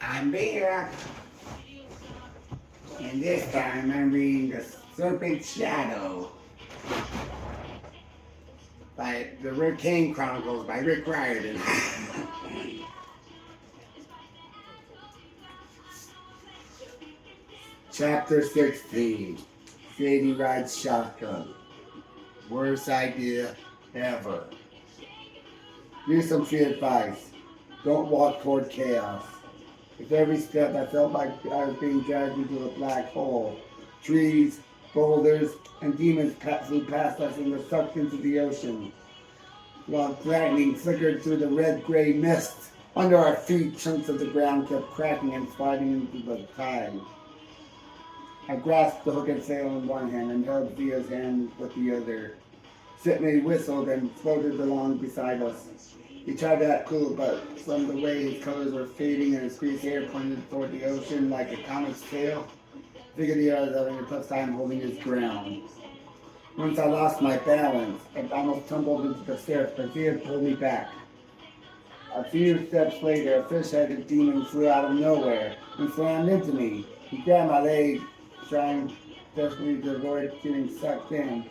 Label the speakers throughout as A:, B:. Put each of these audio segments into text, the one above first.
A: I'm back, and this time I'm reading The Serpent's Shadow by the Kane Chronicles by Rick Riordan. Chapter 16. Sadie rides shotgun. Worst idea ever. Here's some free advice. Don't walk toward chaos. With every step, I felt like I was being dragged into a black hole. Trees, boulders, and demons flew past us and were sucked into the ocean. While lightning flickered through the red-gray mist, under our feet, chunks of the ground kept cracking and sliding into the tide. I grasped the hook and sail in one hand and held Via's hand with the other. Sydney whistled and floated along beside us. He tried to act cool, but from the way his colors were fading and his greased hair pointed toward the ocean like a comet's tail, I figured he was having a tough time holding his ground. Once I lost my balance, I almost tumbled into the surf, but Via pulled me back. A few steps later, a fish-headed demon flew out of nowhere and slammed into me. He grabbed my leg, trying desperately to avoid getting sucked in.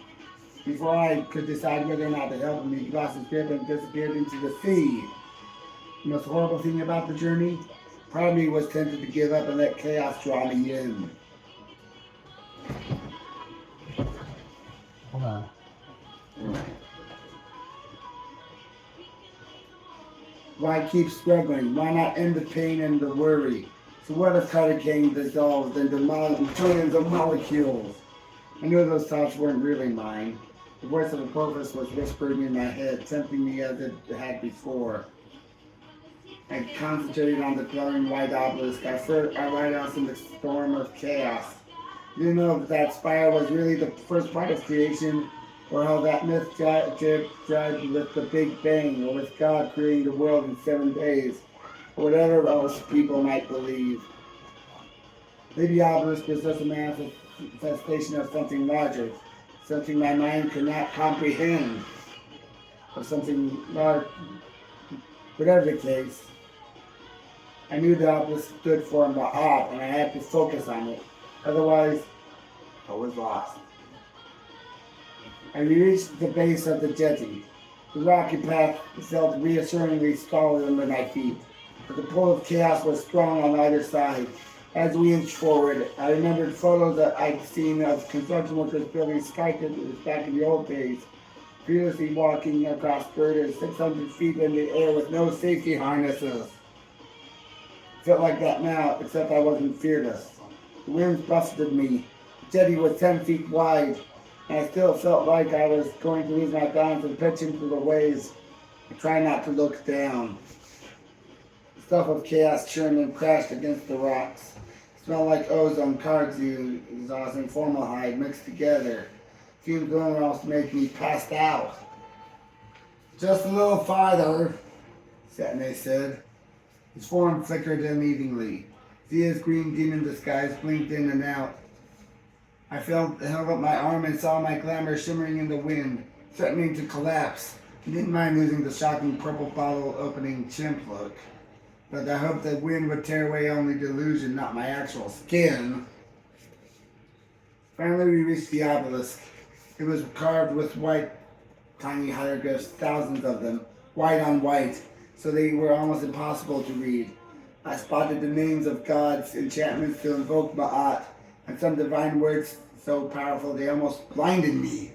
A: Before I could decide whether or not to help him, he lost his grip and disappeared into the sea. The most horrible thing about the journey? Part of me was tempted to give up and let chaos draw me in.
B: Hold on.
A: Why keep struggling? Why not end the pain and the worry? So what if color cane dissolved into trillions of molecules? I knew those thoughts weren't really mine. The voice of a purpose was whispering in my head, tempting me as it had before. I concentrated on the glowing white obelisk, our lighthouse in the storm of chaos. You know that spire was really the first part of creation, or how that myth jived with the Big Bang, or with God creating the world in 7 days, or whatever else people might believe. Maybe obelisk was just a manifestation of something larger, something my mind could not comprehend, or something large. Whatever the case, I knew the obelisk stood for Ma'at, and I had to focus on it. Otherwise, I was lost. I reached the base of the jetty. The rocky path felt reassuringly solid under my feet, but the pull of chaos was strong on either side. As we inched forward, I remembered photos that I'd seen of construction workers building skyscrapers back in the old days, fearlessly walking across girders 600 feet in the air with no safety harnesses. It felt like that now, except I wasn't fearless. The winds buffeted me. The jetty was 10 feet wide, and I still felt like I was going to lose my balance and pitch into the waves. I tried not to look down. The stuff of chaos churned and crashed against the rocks. It smelled like ozone, kudzu, exhaust, and formaldehyde mixed together. Fumes going almost make me passed out. Just a little farther, Satney said. His form flickered unevenly. Zia's green demon disguise blinked in and out. I held up my arm and saw my glamour shimmering in the wind, threatening to collapse. I didn't mind losing the shocking purple bottle opening chimp look, but I hoped the wind would tear away only the illusion, not my actual skin. Finally, we reached the obelisk. It was carved with white, tiny hieroglyphs, thousands of them, white on white, so they were almost impossible to read. I spotted the names of gods, enchantments to invoke Ma'at, and some divine words so powerful they almost blinded me.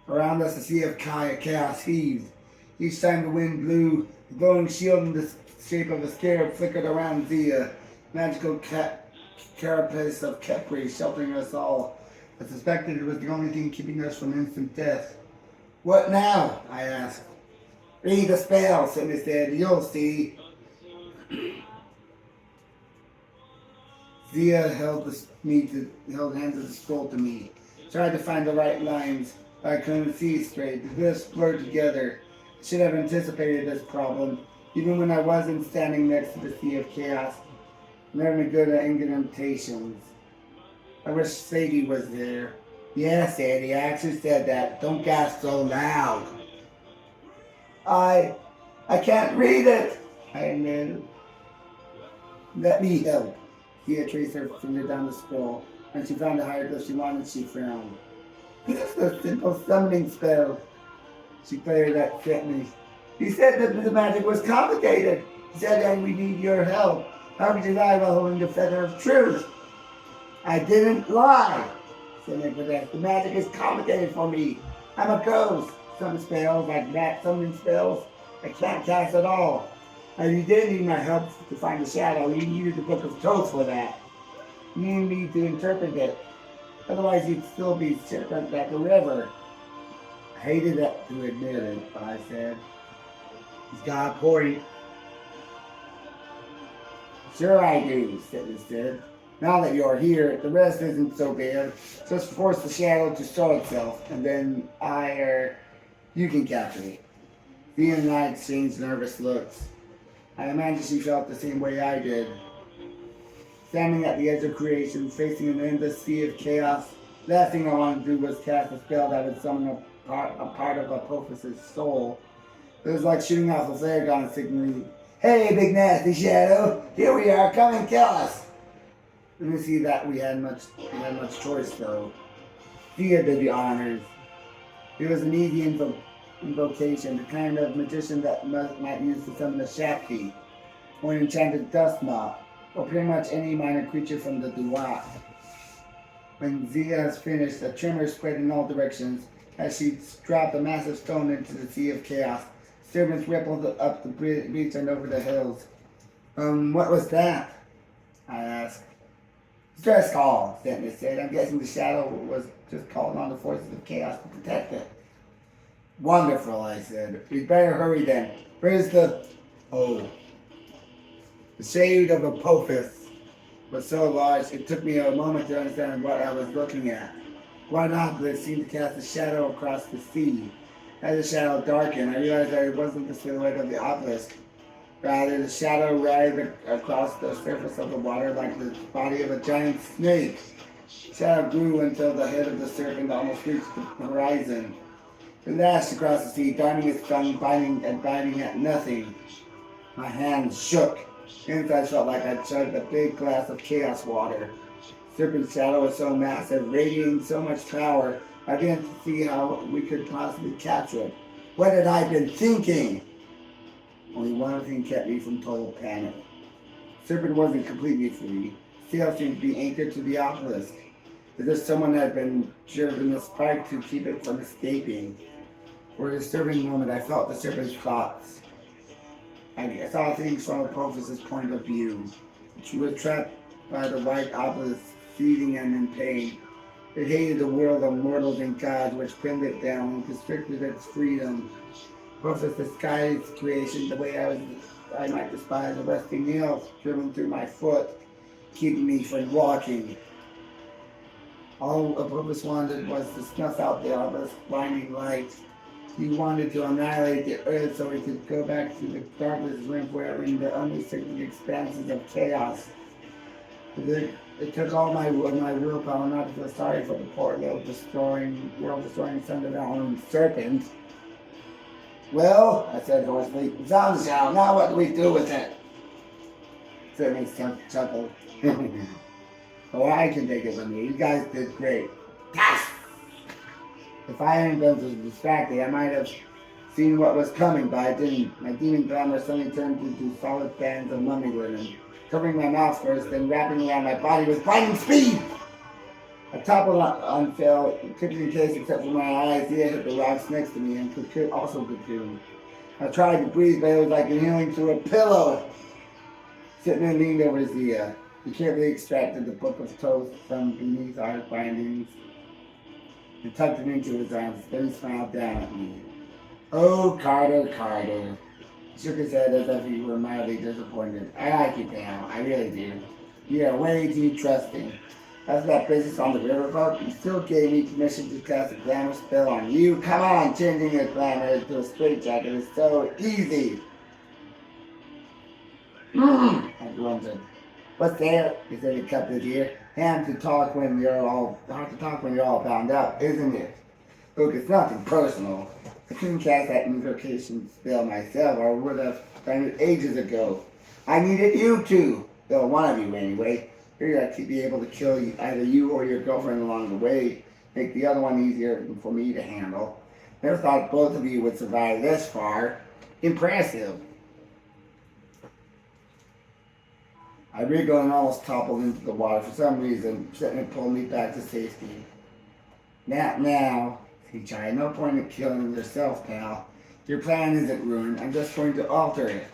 A: Around us, a sea of chaos heaved. Each time the wind blew, the glowing shield in the shape of a scarab flickered around Zia, magical carapace of Kepri sheltering us all. I suspected it was the only thing keeping us from instant death. What now? I asked. Read the spell, Cindy said. You'll see. Zia held hands of the scroll to me. Tried to find the right lines, but I couldn't see straight. The glyphs blurred together. I should have anticipated this problem, even when I wasn't standing next to the sea of chaos. I'm never good at incantations. I wish Sadie was there. Yeah, Sadie, I actually said that. Don't gasp so loud. I can't read it, I admitted. Let me help. Thea traced her finger down the scroll. When she found the hieroglyph she wanted, she frowned. This is a simple summoning spell. She cleared that sentence. He said that the magic was complicated. He said that we need your help. How could you lie while holding the feather of truth? I didn't lie, said Nicholas. The magic is complicated for me. I'm a ghost. Some spells, like that summoning spells, I can't cast at all. And you did need my help to find the shadow. You needed the Book of Toth for that. You needed me to interpret it. Otherwise you'd still be serpent like the river. I hated that to admit it, I said. He's got a point. Sure I do, Sidney said. Now that you're here, the rest isn't so bad. Just force the shadow to show itself, and then you can capture me. Thea and I exchanged nervous looks. I imagine she felt the same way I did. Standing at the edge of creation, facing an endless sea of chaos, the last thing I wanted to do was cast a spell that would summon a part of Apophis' soul. It was like shooting off a flare gun signaling, "Hey, big nasty shadow, here we are, come and kill us!" And you see that we had much choice though. Thea did the honors. It was an easy invocation, the kind of magician that might use to summon a Shakti, or an enchanted dust moth, or pretty much any minor creature from the Duat. When Zia has finished, a tremor spread in all directions as she dropped a massive stone into the sea of chaos. Serpents rippled up the beach and over the hills. What was that? I asked. Stress call, Stanton said. I'm guessing the shadow was just calling on the forces of chaos to protect it. Wonderful, I said. We'd better hurry then. Where's the... Oh. The shade of Apophis was so large, it took me a moment to understand what I was looking at. One obelisk seemed to cast a shadow across the sea. As the shadow darkened, I realized that it wasn't the silhouette of the obelisk. Rather, the shadow writhed across the surface of the water like the body of a giant snake. The shadow grew until the head of the serpent almost reached the horizon. It lashed across the sea, darting its tongue, biting at nothing. My hands shook. Inside felt like I chugged a big glass of chaos water. The serpent's shadow was so massive, radiating so much power, I began to see how we could possibly capture it. What had I been thinking? Only one thing kept me from total panic. The serpent wasn't completely free. Still seemed to be anchored to the obelisk. As if someone had been driven a spike to keep it from escaping. For a disturbing moment, I felt the serpent's thoughts. I saw things from Apophis' point of view. She was trapped by the white obelisk, seething and in pain. It hated the world of mortals and gods, which pinned it down and constricted its freedom. Apophis disguised creation the way I might despise a rusty nail driven through my foot, keeping me from walking. All Apophis wanted was to snuff out the obelisk's blinding light. He wanted to annihilate the earth so he could go back to the darkness rim forever in the unrestricted expanses of chaos. It took all my willpower not to feel sorry for the poor little world-destroying son of their own serpent. Well, I said hoarsely, we found the shadow, now what do we do with it? Serpent chuckled. Oh, I can take it from you. You guys did great. Yes! If I hadn't been so distracted, I might have seen what was coming, but I didn't. My demon glamour suddenly turned into solid bands of mummy linen, covering my mouth first, then wrapping around my body with blinding speed. I toppled on fell, quickly in case except for my eyes. Zia hit the rocks next to me and could also consume. I tried to breathe, but it was like inhaling through a pillow. Sitting there leaned over Zia. He carefully extracted the Book of Toth from beneath our bindings and tucked it into his arms. Then he smiled down at me. Oh, Carter, Carter. He shook his head as if he were mildly disappointed. I like you now, I really do. You are way too trusting. After that business on the riverboat, you still gave me permission to cast a glamour spell on you. Come on, changing your glamour into a straitjacket is so easy. I grunted. What's there? He said he cupped his ear. Hard to talk when you're all bound up, isn't it? Look, it's nothing personal. I couldn't cast that invocation spell myself, or would have done it ages ago. I needed you to. Well, one of you anyway. Figured I'd be able to kill you, either you or your girlfriend along the way. Make the other one easier for me to handle. Never thought both of you would survive this far. Impressive. I wriggled and almost toppled into the water. For some reason, Sitting pulled me back to safety. Now, he tried. No point in killing yourself, pal. Your plan isn't ruined. I'm just going to alter it.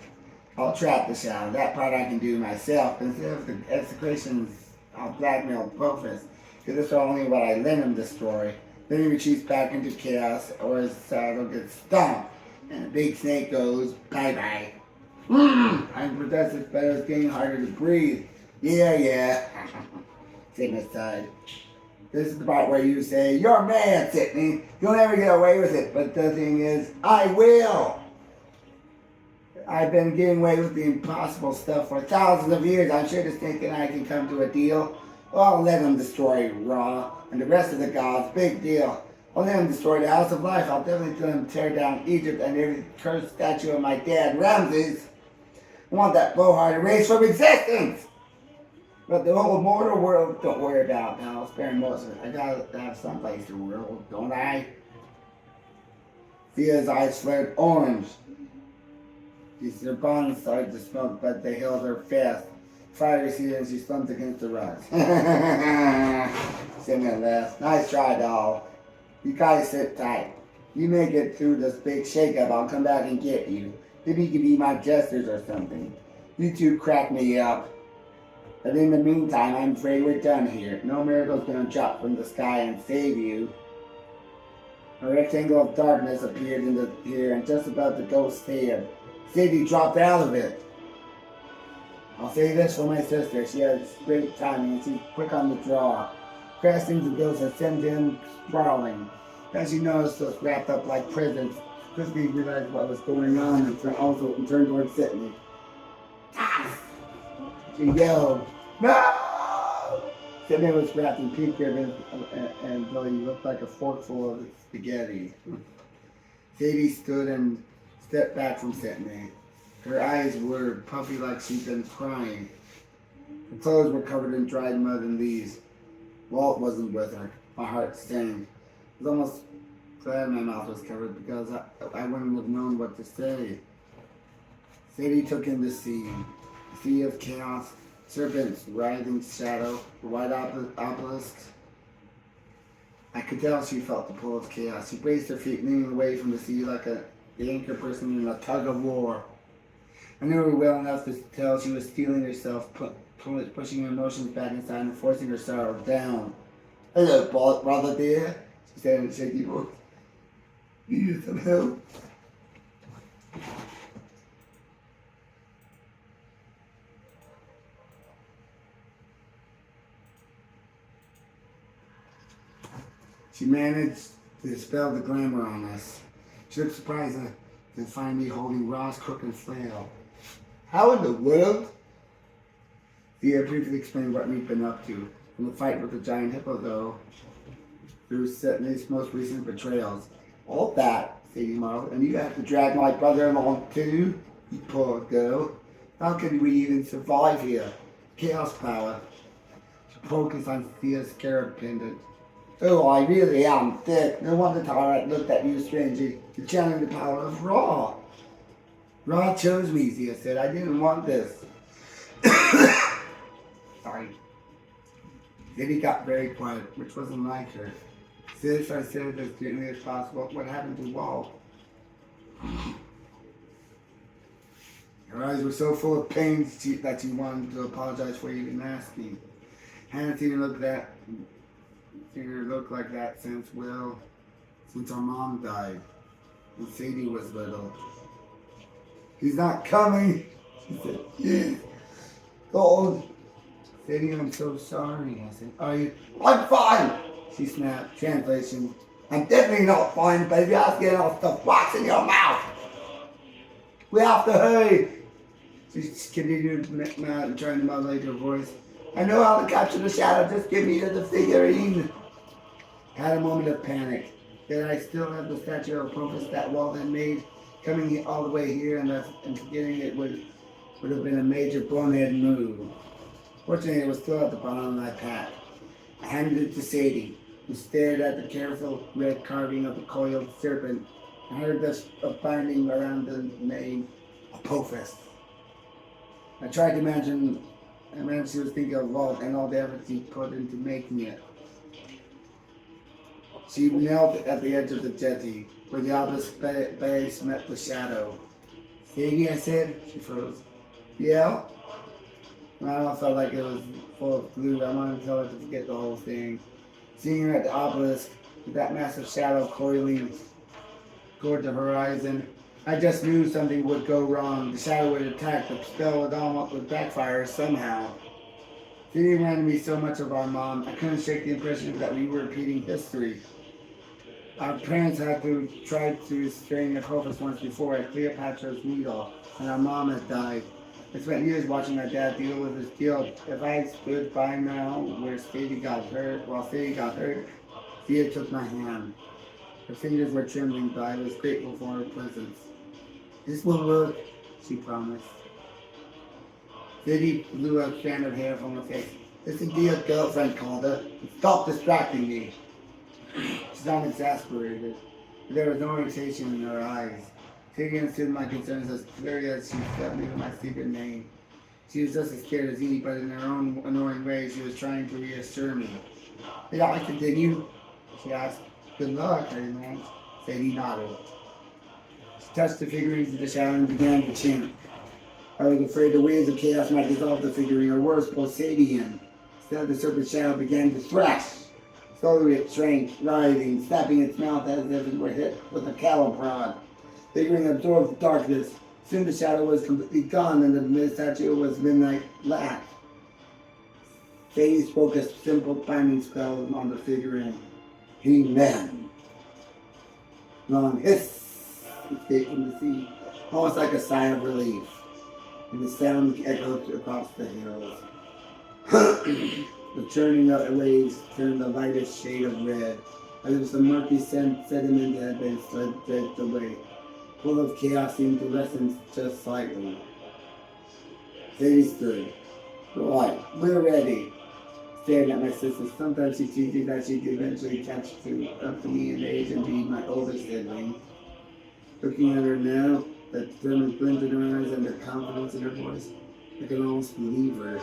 A: I'll trap the shadow. That part I can do myself. Instead of the executions, I'll blackmail Profus. Because it's only what I let him destroy. Then he retreats back into chaos, or his saddle gets stomped. And the big snake goes, bye-bye. I'm possessed, but it's getting harder to breathe. Yeah. Sitting aside. This is the part where you say, you're mad, Sydney. You'll never get away with it. But the thing is, I will. I've been getting away with the impossible stuff for thousands of years. I'm sure the snake and I can come to a deal. Well, I'll let him destroy Ra and the rest of the gods. Big deal. I'll let him destroy the House of Life. I'll definitely let him tear down Egypt and every cursed statue of my dad, Ramses. I want that blowhard erased from existence. But the whole mortal world, don't worry about now. I'll spare most of it. I gotta have someplace to world, don't I? Thea's eyes flared orange. Their bonds started to smoke, but they held her fast. Fire receded and she slumped against the rocks. Simon laughed. Nice try, doll. You guys sit tight. You make it through this big shakeup, I'll come back and get you. Maybe you can be my jesters or something. You two crack me up. But in the meantime, I'm afraid we're done here. No miracle's gonna drop from the sky and save you. A rectangle of darkness appeared in the air and just above the ghost's head. Sadie dropped out of it. I'll say this for my sister. She has great timing and she's quick on the draw. Crashed into the ghost and sent him sprawling. As you noticed, was wrapped up like presents. Quickly realized what was going on and turned towards Sydney. She yelled, no! Sydney was wrapped in pink ribbons and Billy looked like a forkful of spaghetti. Sadie stood and stepped back from Sydney. Her eyes were puffy like she'd been crying. Her clothes were covered in dried mud and leaves. Walt wasn't with her. My heart sank. I was almost glad my mouth was covered because I wouldn't have known what to say. Sadie took in the scene. A sea of chaos, serpents, writhing shadow, white obelisks. I could tell she felt the pull of chaos. She braced her feet, leaning away from the sea like the anchor person in a tug of war. I knew her well enough to tell she was steeling herself, pushing her emotions back inside and forcing her sorrow down. Hello, brother dear, she said in a shaky voice. You need some help? She managed to dispel the glamour on us. She looked surprised to find me holding Ra's crook and flail. How in the world? Thea briefly explained what we'd been up to. From the fight with the giant hippo, though, through Sydney's most recent betrayals. All that, Sadie marveled, and you have to drag my brother along too? You poor girl. How can we even survive here? Chaos power. She focused on Thea's scarab pendant. Oh, I really am thick. No wonder Tyrant looked at you strangely. You're channeling the power of Ra. Ra chose me, Thea said. I didn't want this. Sorry. Then he got very quiet, which wasn't like her. Sis, I said it as gently as possible. What happened to Walt? Her eyes were so full of pain that she wanted to apologize for even asking. Hadn't seen her look like that since our mom died. When Sadie was little. He's not coming, she said. Yeah. Gold. Sadie, I'm so sorry. I said, are you? I'm fine, she snapped. Translation. I'm definitely not fine, baby. I was getting all stuff wax in your mouth. We have to hurry. She continued trying to modulate her voice. I know how to capture the shadow. Just give me the figurine. I had a moment of panic. Did I still have the statue of Profus that Walt had made, coming all the way here and forgetting it would would have been a major bonehead move. Fortunately, it was still at the bottom of my pack. I handed it to Sadie, who stared at the careful red carving of the coiled serpent and heard the binding around the name, Apophis. I tried to imagine she was thinking of Walt and all the efforts he put into making it. She knelt at the edge of the jetty, where the obelisk base met the shadow. Sadie, I said. She froze. Yeah? My mouth felt like it was full of glue. I wanted to tell her to forget the whole thing. Seeing her at the obelisk, with that massive shadow coiling toward the horizon, I just knew something would go wrong. The shadow would attack. The spell would backfire somehow. Sadie reminded me so much of our mom. I couldn't shake the impression that we were repeating history. Our parents had to try to restrain the Apophis once before at Cleopatra's Needle, and our mom had died. I spent years watching my dad deal with his guilt. If I stood by now while Sadie got hurt, Thea took my hand. Her fingers were trembling, but I was grateful for her presence. This will work, she promised. Sadie blew a strand of hair from her face. Listen to your girlfriend, Calder. Stop distracting me. She sounded exasperated, but there was no irritation in her eyes. Sadie understood my concerns as clearly as she felt me with my secret name. She was just as scared as me, but in her own annoying way, she was trying to reassure me. Did I continue? She asked. Good luck, man. Sadie nodded. She touched the figurines in the shadow and began to chant. I was afraid the waves of chaos might dissolve the figurine, or worse, pull Sadie in. Instead, the serpent shadow began to thrash. Slowly it shrank, writhing, snapping its mouth as if it were hit with a cattle prod. The figurine absorbed the darkness. Soon the shadow was completely gone, and the statue was midnight black. Sadie spoke a simple binding spell on the figurine. Amen. Long hiss escaped from the sea, almost like a sigh of relief, and the sound echoed across the hills. The churning of the waves turned the lightest shade of red, as if some murky sediment had been dredged away. Full of chaos seemed to lessen just slightly. Sadie stood. Right, we're ready. Staring at my sister. Sometimes she teases that she'd eventually catch up to me in age and be my older sibling. Looking at her now, that determined glint in her eyes and the confidence in her voice, I could almost believe her.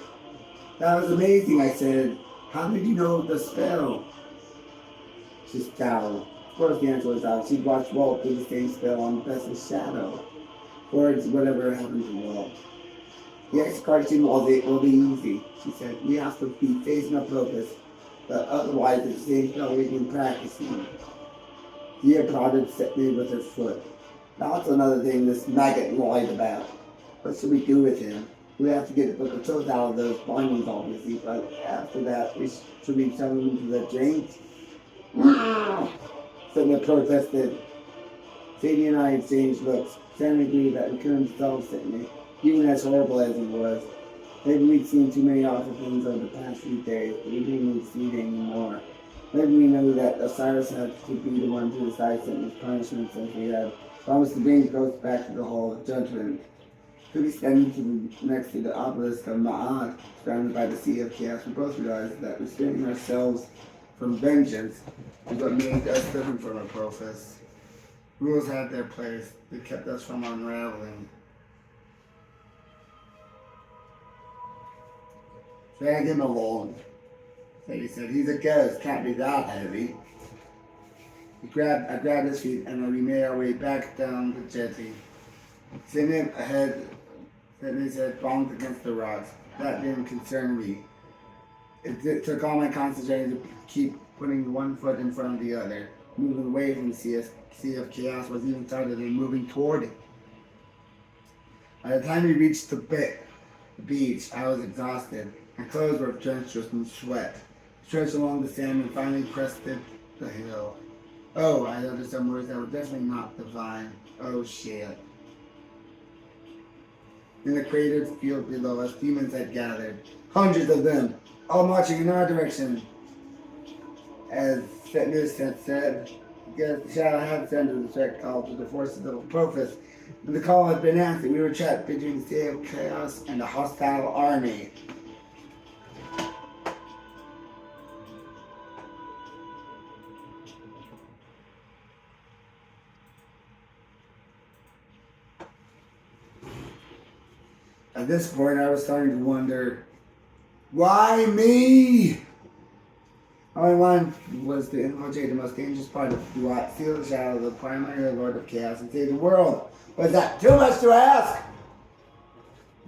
A: That was amazing, I said. How did you know the spell? She scowled. Of course the answer was out. She'd watched Walt do the same spell on Bess's shadow. Words, whatever happened to Walt. The execution will be easy, she said. We have to be facing up purpose, but otherwise it's the same spell we've been practicing. Thea prodded me with her foot. That's another thing this maggot lied about. What should we do with him? We have to get the book of truth out of those bindings, obviously, but after that, should we tell him into the drink? Someone protested. Sadie and I exchanged looks. Sam agreed that we couldn't solve Sydney, even as horrible as he was. Maybe we'd seen too many awful things over the past few days, but we didn't need to see it anymore. Maybe we knew that Osiris had to be the one to decide Sydney's punishment, since we had promised to bring the ghost back to the Hall of Judgment. Could be standing next to the obelisk of Ma'at, surrounded by the Sea of Chaos. We both realized that restraining ourselves from vengeance is what made us different from our Apophis. Rules had their place. They kept us from unraveling. Drag him along, Sadie said. He's a ghost, can't be that heavy. I grabbed his feet and we made our way back down the jetty. Sitting ahead, his head bonked against the rocks. That didn't concern me. It took all my concentration to keep putting one foot in front of the other. Moving away from the sea of chaos was even tighter than moving toward it. By the time we reached the beach, I was exhausted. My clothes were drenched in sweat. Stretched along the sand and finally crested the hill. Oh, I uttered some words that were definitely not divine. Oh shit. In the cratered field below us, demons had gathered. Hundreds of them, all marching in our direction. As Setnus had said, Yes, the shadow had sent a direct call to the forces of Apophis. When the call had been answered, we were trapped between the state of chaos and a hostile army. At this point, I was starting to wonder, why me? All I wanted was to infiltrate the most dangerous part of the Duat, steal the shadow of the primary Lord of Chaos, and save the world. Was that too much to ask?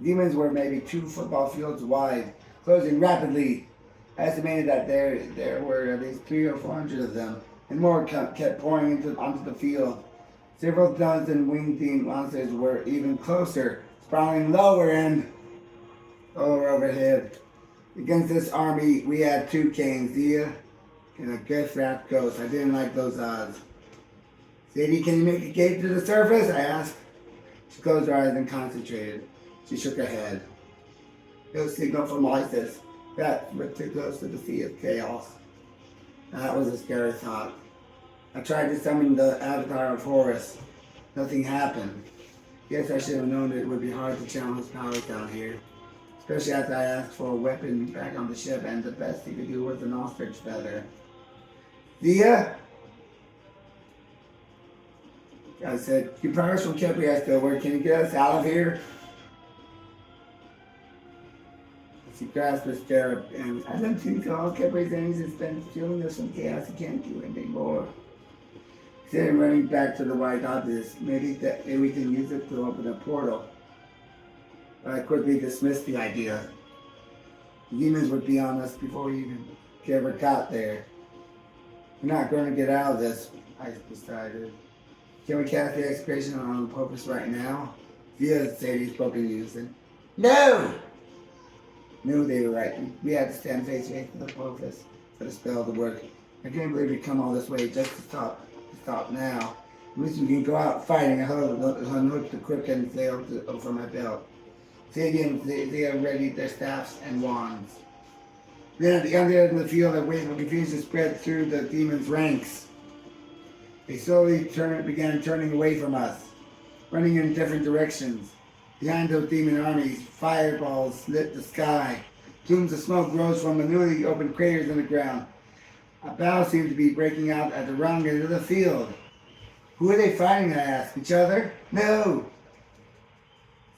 A: Demons were maybe 2 football fields wide, closing rapidly. I estimated that there were at least 300 or 400 of them, and more kept pouring onto the field. Several dozen winged monsters were even closer, sprawling lower and overhead. Against this army, we had 2 Kanes, Zia and a Gethrath ghost. I didn't like those odds. Sadie, can you make a gate to the surface? I asked. She closed her eyes and concentrated. She shook her head. No signal from Isis. That was too close to the Sea of Chaos. That was a scary thought. I tried to summon the avatar of Horus. Nothing happened. Guess I should have known it would be hard to channel his powers down here. Especially after I asked for a weapon back on the ship, and the best he could do was an ostrich feather. Zia? I said, your powers from Kepri are still working. Can you get us out of here? She grasped her scarab, and I don't think all Kepri's enemies have been fueling us from chaos. He can't do anything more. Instead of running back to the white objects, maybe we can use it to open a portal. But I quickly dismissed the idea. The demons would be on us before we even ever got there. We're not going to get out of this, I decided. Can we cast the execration on the Apophis right now? Zia said he spoke in unison. No! Knew they were right. We had to stand face to face with the Apophis for the spell to work. I can't believe we'd come all this way just to stop now. At least we can go out fighting. I unhooked the crook and sail over my belt. Sadie and Zia readied their staffs and wands. Then at the other end of the field, a wave of confusion spread through the demons' ranks. They slowly began turning away from us, running in different directions. Behind those demon armies, fireballs lit the sky. Plumes of smoke rose from the newly opened craters in the ground. A battle seemed to be breaking out at the wrong end of the field. Who are they fighting? I asked. Each other? No!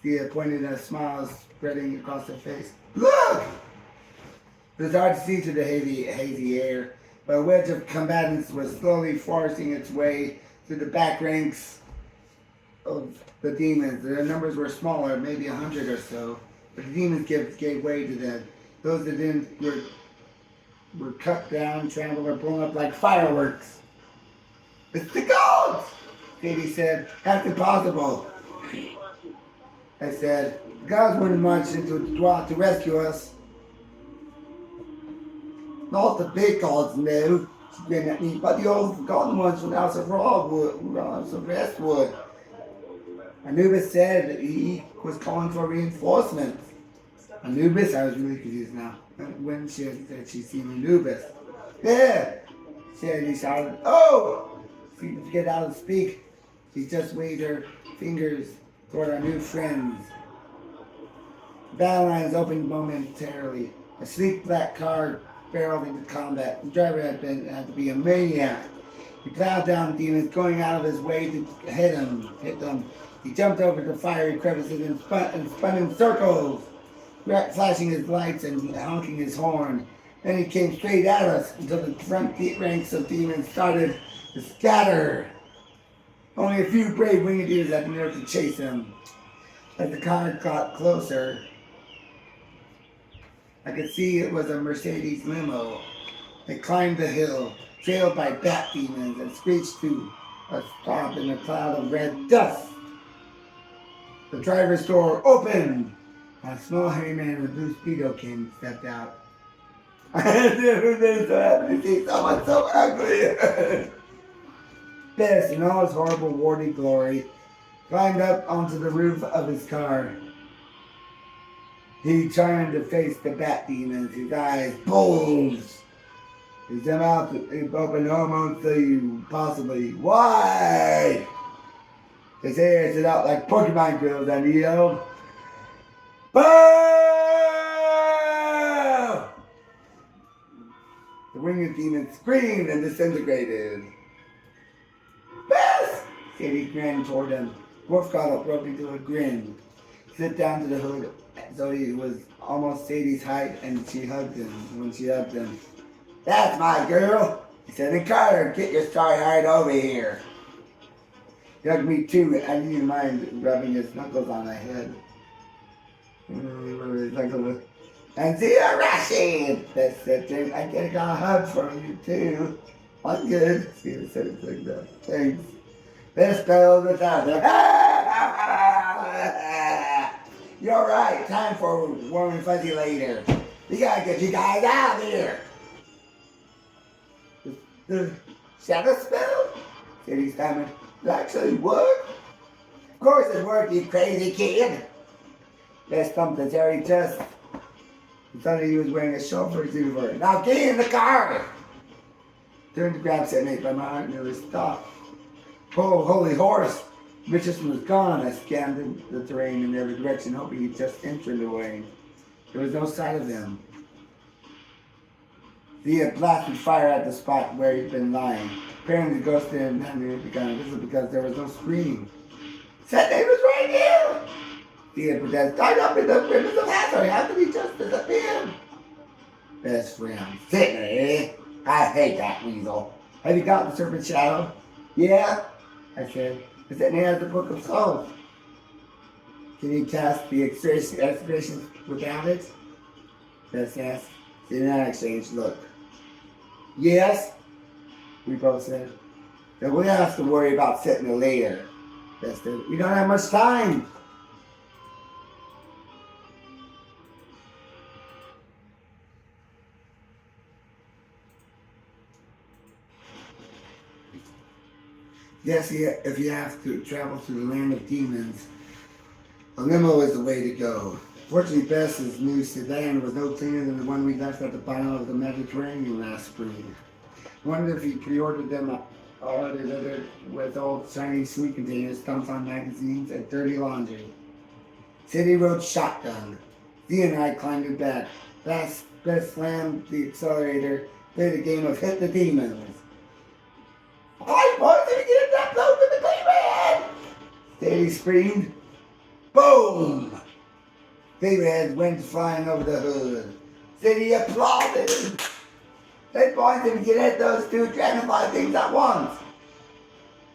A: Zia pointed at a smile spreading across her face. Look! It was hard to see through the hazy air, but a wedge of combatants was slowly forcing its way through the back ranks of the demons. Their numbers were smaller, maybe 100 or so, but the demons gave way to them. Those that didn't were cut down, trampled, or blown up like fireworks. It's the gods! Katie said. That's impossible. I said, the gods wouldn't march into Dwa to rescue us. Not the big gods, no. She grinned at me, but the old forgotten ones from the House of Restwood. Anubis said that he was calling for reinforcements. Anubis? I was really confused now. When she said she'd seen Anubis. There! Said he shouted, oh! She didn't get out and speak. She just waved her fingers toward our new friends. The battle lines opened momentarily. A sleek black car barreled into combat. The driver had to be a maniac. He plowed down demons, going out of his way to hit them. He jumped over the fiery crevices and spun in circles, flashing his lights and honking his horn. Then he came straight at us until the front ranks of demons started to scatter. Only a few brave winged eaters had the nerve to chase him. As the car got closer, I could see it was a Mercedes limo. It climbed the hill, trailed by bat demons, and screeched to a stop in a cloud of red dust. The driver's door opened. A small hairy man with a blue Speedo came and stepped out. I never been so happy to see someone so ugly. Bess, in all his horrible warty glory, climbed up onto the roof of his car. He turned to face the bat demons, his eyes bulged. His mouth opened almost to possibly wide. His hair stood out like porcupine quills and he yelled, "Boo!" The winged demon screamed and disintegrated. "Bess!" Sadie grinned toward him. Wolf got up, broke into a grin. Sit down to the hood so he was almost Sadie's height and she hugged him when she hugged him. "That's my girl," he said. "And Carter, get your star hide over here." He hugged me too. I didn't mind rubbing his knuckles on my head. "And see you, Rashid," Bess said to him. "I get a hug from you too." "I'm good," Steve said it like that. "Thanks." Bess spelled it out there. "You're right. Time for warm and fuzzy later. We gotta get you guys out of here." "The shadow spell?" Sadie stammered. "It actually worked?" "Of course it worked, you crazy kid." Bess thumped his hairy chest. Suddenly he was wearing a chauffeur's uniform. "Now get in the car!" Turned to grab Nate by my arm and nearly stopped. "Oh, holy horse!" Richardson was gone. I scanned the terrain in every direction, hoping he'd just entered away. There was no sight of him. He had blasted fire at the spot where he'd been lying. Apparently the ghost hadn't become invisible because there was no scream. "Nate was right here!" He had protested. "Tied up in the ribbons of Hathor. How could he just disappear?" Best friend. "Sydney, eh? I hate that weasel. Have you got the serpent shadow?" "Yeah," I said. "Sydney has the Book of Souls." "Can you cast the exhibition without it?" Bess asked. In that exchange, look. "Yes," we both said. "Then we'll have to worry about Sydney later." Bess said. "We don't have much time." "Yes, if you have to travel to the land of demons, a limo is the way to go." Fortunately, Bess's new sedan was no cleaner than the one we left at the bottom of the Mediterranean last spring. I wondered if he pre-ordered them already littered with old shiny sweet containers, Thumb magazines, and dirty laundry. City Road shotgun. Dee and I climbed in bed. Bess slammed the accelerator, played a game of Hit the Demons. "I want to get that close to the demon!" Sadie screamed. Boom! Favorite heads went flying over the hood. Sadie applauded. They pointed to get at those two dragonfly things at once.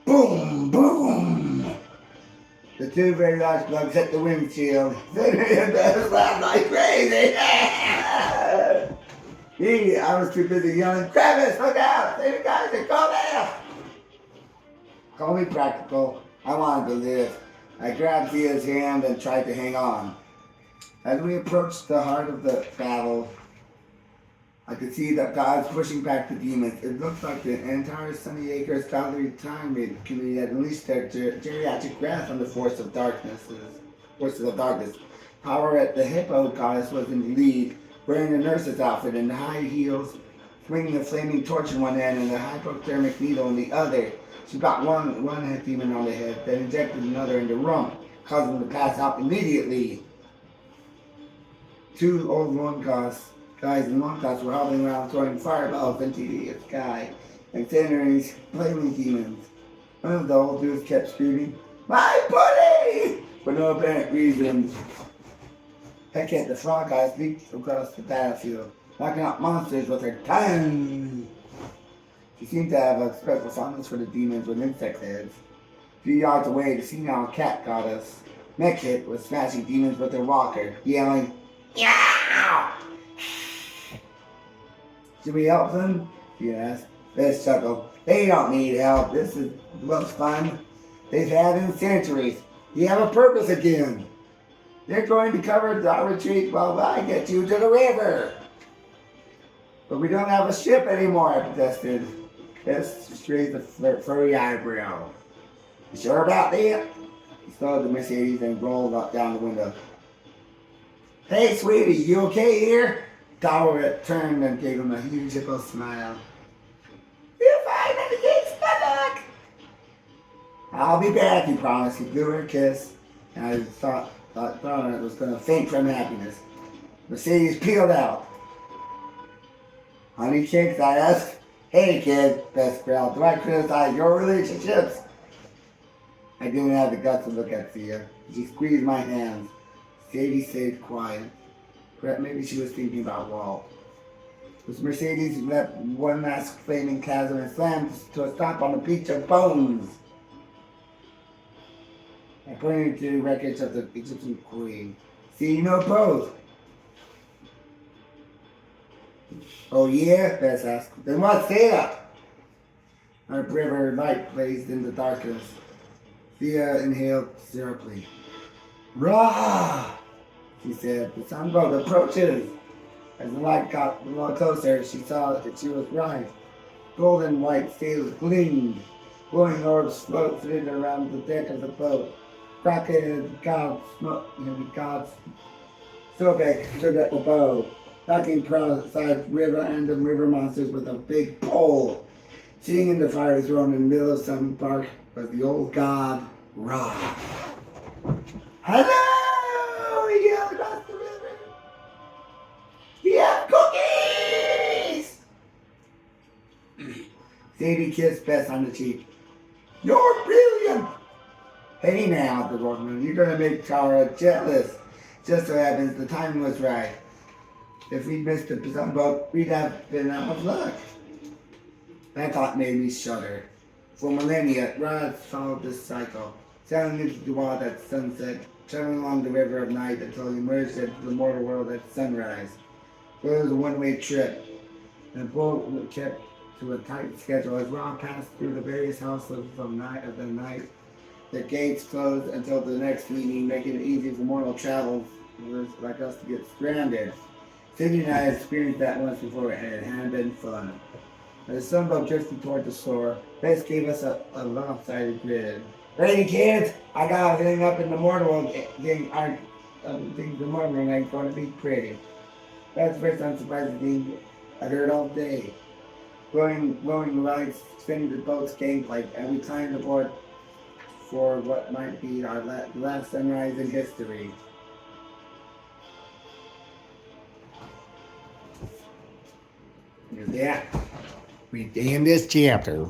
A: Boom! Boom! The two very large bugs hit the windshield. Sadie and Bess laughed like crazy. I was too busy yelling, "Travis, look out! Sadie guys are coming out!" Call me practical. I wanted to live. I grabbed Thea's hand and tried to hang on. As we approached the heart of the battle, I could see that God's pushing back the demons. It looked like the entire Sunny Acres Godly Retirement Committee had unleashed their geriatric wrath on the forces of darkness. Power at the Hippo goddess was in the lead, wearing a nurse's outfit and high heels, swinging a flaming torch in one hand and a hypodermic needle in the other. She got one head demon on the head, then injected another in the rump, causing them to pass out immediately. Two old guys in loincloths were hobbling around throwing fireballs into the sky and centering flaming demons. One of the old dudes kept screaming, "My pudding!" for no apparent reason. Hecate, the frog guys, leaped across the battlefield, knocking out monsters with her tongue. She seemed to have a special fondness for the demons with insect heads. A few yards away, the senile cat goddess, Mekit, was smashing demons with her walker, yelling, "Yow!" "Should we help them?" she asked. Bess chuckled. "They don't need help. This is what's fun. They've had in centuries. You have a purpose again. They're going to cover our retreat while I get you to the river." "But we don't have a ship anymore," I protested. Bess straightened the furry eyebrow. "You sure about that?" He slowed the Mercedes and rolled down the window. "Hey, sweetie, you okay here?" Tower turned and gave him a huge hippo smile. "You're fine, and the gate's back." "I'll be back," he promised. He blew her a kiss, and I thought it was going to faint from happiness. Mercedes peeled out. "Honey chicks," I asked. "Hey, kid," Bess growled. "Do I criticize your relationships?" I didn't have the guts to look at Thea. She squeezed my hands. Sadie stayed quiet. Perhaps maybe she was thinking about Walt. As Mercedes left one last flaming chasm and slammed to a stop on the beach of bones. I pointed to the wreckage of the Egyptian queen. "See, you know both." "Oh yeah?" Bess asked. "Then what's that?" Our river light blazed in the darkness. Thea inhaled syruply. "Rah!" she said. "The sunboat approaches." As the light got a little closer, she saw that she was right. Golden white sails gleamed. Glowing orbs floated around the deck of the boat. Crockett and God's Sobek stood at the bow, knocking cross-side river and the river monsters with a big pole. Sitting in the fire throne in the middle of some bark was the old god, Ra. "Hello!" he yelled across the river. "We have cookies!" Sadie kissed Bess on the cheek. "You're brilliant!" "Hey now," the woman, "you're going to make Tara jealous. Just so happens the time was right. If we'd missed the sunboat, we'd have been out of luck." That thought made me shudder. For millennia, rods followed this cycle, sailing into the water at sunset, traveling along the river of night until he emerged into the mortal world at sunrise. It was a one-way trip, and the boat was kept to a tight schedule as Rob passed through the various houses of the night. The gates closed until the next evening, making it easy for mortal travelers like us to get stranded. Cindy and I had experienced that once before, and it hadn't been fun. As the sunboat drifted toward the shore, Bess gave us a lopsided grid. "Ready, kids? I got everything up in the mortal world. Things the mortal world ain't going to be pretty." That's the first unsurprising thing I'd heard all day. Glowing lights spinning the boat's gangplank, and we climbed aboard for what might be our last sunrise in history. With that, we end this chapter.